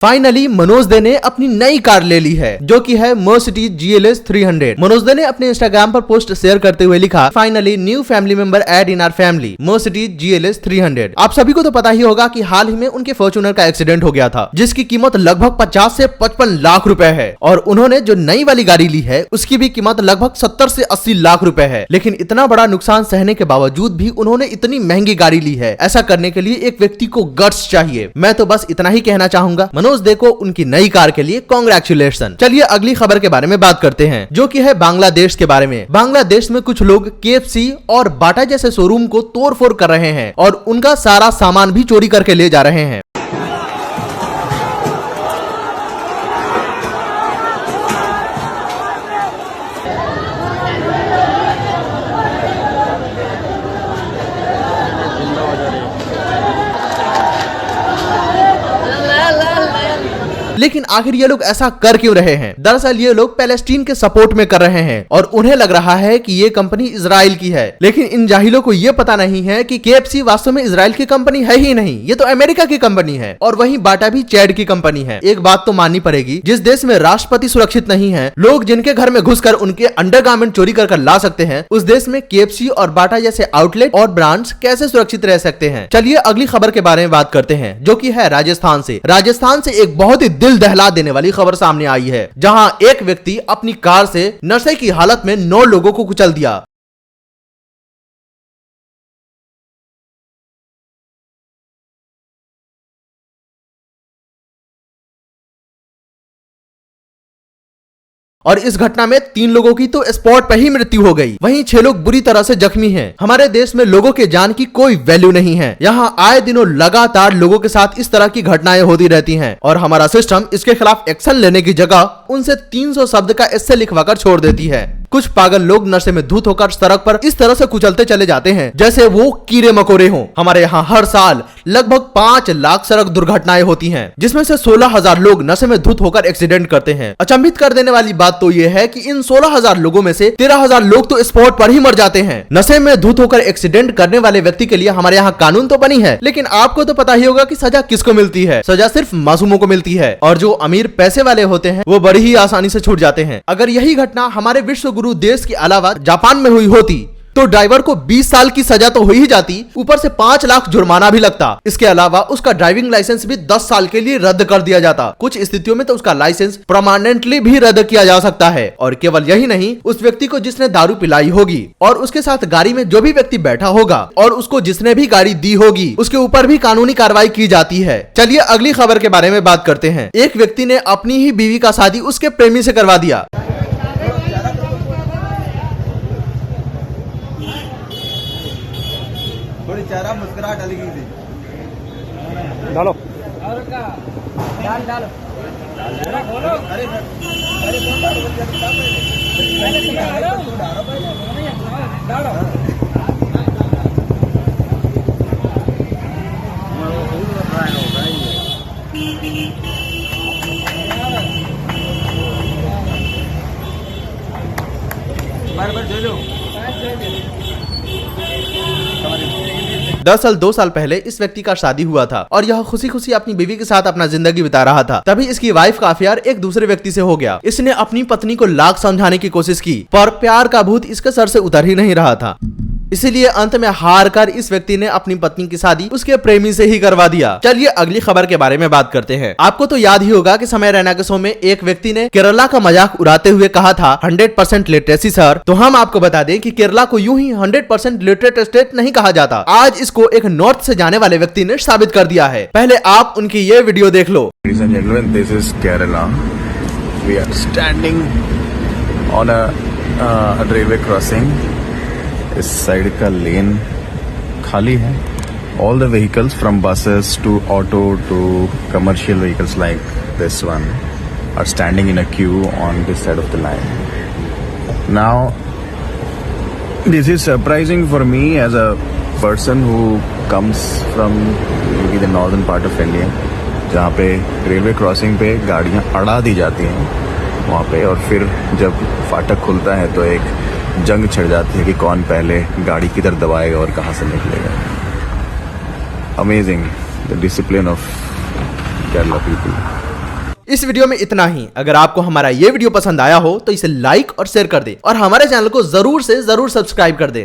Finally Manoj दे ने अपनी नई कार ले ली है जो कि है मर्सिडीज GLS 300। मनोज दे ने अपने इंस्टाग्राम पर पोस्ट शेयर करते हुए लिखा, finally new family member add in our family, Mercedes GLS 300। आप सभी को तो पता ही होगा कि हाल ही में उनके फॉर्च्यूनर का एक्सीडेंट हो गया था जिसकी कीमत लगभग 50 से 55 लाख रुपए है और उन्होंने जो नई वाली गाड़ी ली है उसकी भी कीमत लगभग 70 से 80 लाख रुपए है। लेकिन इतना बड़ा नुकसान सहने के बावजूद भी उन्होंने इतनी महंगी गाड़ी ली है। ऐसा करने के लिए एक व्यक्ति को गट्स चाहिए। मैं तो बस इतना ही कहना चाहूंगा, मनोज दे को उनकी नई कार के लिए कांग्रेचुलेशन। चलिए अगली खबर के बारे में बात करते हैं जो कि है बांग्लादेश के बारे में। बांग्लादेश में कुछ लोग KFC और बाटा जैसे शोरूम को तोड़फोड़ कर रहे हैं और उनका सारा सामान भी चोरी करके ले जा रहे हैं। लेकिन आखिर ये लोग ऐसा कर क्यों रहे हैं? दरअसल ये लोग पैलेस्टीन के सपोर्ट में कर रहे हैं और उन्हें लग रहा है कि ये कंपनी इजराइल की है। लेकिन इन जाहिलों को ये पता नहीं है कि KFC वास्तव में इजराइल की कंपनी है ही नहीं, ये तो अमेरिका की कंपनी है और वहीं बाटा भी चैड की कंपनी है। एक बात तो माननी पड़ेगी, जिस देश में राष्ट्रपति सुरक्षित नहीं है, लोग जिनके घर में घुसकर उनके अंडरगारमेंट चोरी कर ला सकते हैं, उस देश में KFC और बाटा जैसे आउटलेट और ब्रांड्स कैसे सुरक्षित रह सकते हैं? चलिए अगली खबर के बारे में बात करते हैं जो कि है राजस्थान से। राजस्थान से एक बहुत ही दिल दहला देने वाली खबर सामने आई है जहां एक व्यक्ति अपनी कार से नशे की हालत में 9 लोगों को कुचल दिया। और इस घटना में 3 लोगों की तो स्पॉट पर ही मृत्यु हो गई, वहीं 6 लोग बुरी तरह से जख्मी हैं। हमारे देश में लोगों के जान की कोई वैल्यू नहीं है। यहाँ आए दिनों लगातार लोगों के साथ इस तरह की घटनाएं होती रहती हैं और हमारा सिस्टम इसके खिलाफ एक्शन लेने की जगह उनसे 300 शब्द का एस्से लिखवाकर छोड़ देती है। कुछ पागल लोग नशे में धुत होकर सड़क पर इस तरह से कुचलते चले जाते हैं जैसे वो कीड़े मकोड़े हों। हमारे यहाँ हर साल लगभग 5 लाख सड़क दुर्घटनाएं होती हैं जिसमें से 16,000 लोग नशे में धुत होकर एक्सीडेंट करते हैं। अचंभित कर देने वाली बात तो ये है कि इन 16,000 लोगों में से 13,000 लोग तो स्पॉट पर ही मर जाते हैं। नशे में धुत होकर एक्सीडेंट करने वाले व्यक्ति के लिए हमारे यहाँ कानून तो बनी है, लेकिन आपको तो पता ही होगा कि सजा किसको मिलती है। सजा सिर्फ मासूमों को मिलती है और जो अमीर पैसे वाले होते हैं वो बड़ी ही आसानी से छूट जाते हैं। अगर यही घटना हमारे विश्व गुरु देश के अलावा जापान में हुई होती तो ड्राइवर को 20 साल की सजा तो हो ही जाती, ऊपर से 5 लाख जुर्माना भी लगता। इसके अलावा उसका ड्राइविंग लाइसेंस भी 10 साल के लिए रद्द कर दिया जाता। कुछ स्थितियों में तो उसका लाइसेंस परमानेंटली भी रद्द किया जा सकता है। और केवल यही नहीं, उस व्यक्ति को जिसने दारू पिलाई होगी और उसके साथ गाड़ी में जो भी व्यक्ति बैठा होगा और उसको जिसने भी गाड़ी दी होगी उसके ऊपर भी कानूनी कार्रवाई की जाती है। चलिए अगली खबर के बारे में बात करते हैं। एक व्यक्ति ने अपनी ही बीवी का शादी उसके प्रेमी से करवा दिया। थोड़ी चेहरा मुस्कुराहट डाली गई थी। डालो और का डाल डालो बोलो। अरे डालो बार जो लो। दरअसल 2 साल पहले इस व्यक्ति का शादी हुआ था और यह खुशी खुशी अपनी बीवी के साथ अपना जिंदगी बिता रहा था। तभी इसकी वाइफ का अफेयर एक दूसरे व्यक्ति से हो गया। इसने अपनी पत्नी को लाख समझाने की कोशिश की पर प्यार का भूत इसके सर से उतर ही नहीं रहा था। इसीलिए अंत में हार कर इस व्यक्ति ने अपनी पत्नी की शादी उसके प्रेमी से ही करवा दिया। चलिए अगली खबर के बारे में बात करते हैं। आपको तो याद ही होगा कि समय रैना के शो में एक व्यक्ति ने केरला का मजाक उड़ाते हुए कहा था 100% लिटरेसी सर। तो हम आपको बता दें कि केरला को यूं ही 100% लिटरेट स्टेट नहीं कहा जाता। आज इसको एक नॉर्थ से जाने वाले व्यक्ति ने साबित कर दिया है। पहले आप उनकी ये वीडियो देख लो। This is Kerala. We are standing on a railway crossing. इस साइड का लेन खाली है। All the vehicles from buses to auto to commercial vehicles like this one are standing in a queue on this side of the line. Now, this is surprising for me as a person who comes from maybe the northern part of India, जहाँ पे railway crossing पे गाड़ियाँ अड़ा दी जाती हैं वहाँ पे, और फिर जब फाटक खुलता है तो एक जंग छिड़ जाती है कि कौन पहले गाड़ी किधर दबाएगा और कहाँ से निकलेगा। Amazing the discipline of Kerala people. इस वीडियो में इतना ही। अगर आपको हमारा ये वीडियो पसंद आया हो तो इसे लाइक और शेयर कर दे और हमारे चैनल को जरूर से जरूर सब्सक्राइब कर दे।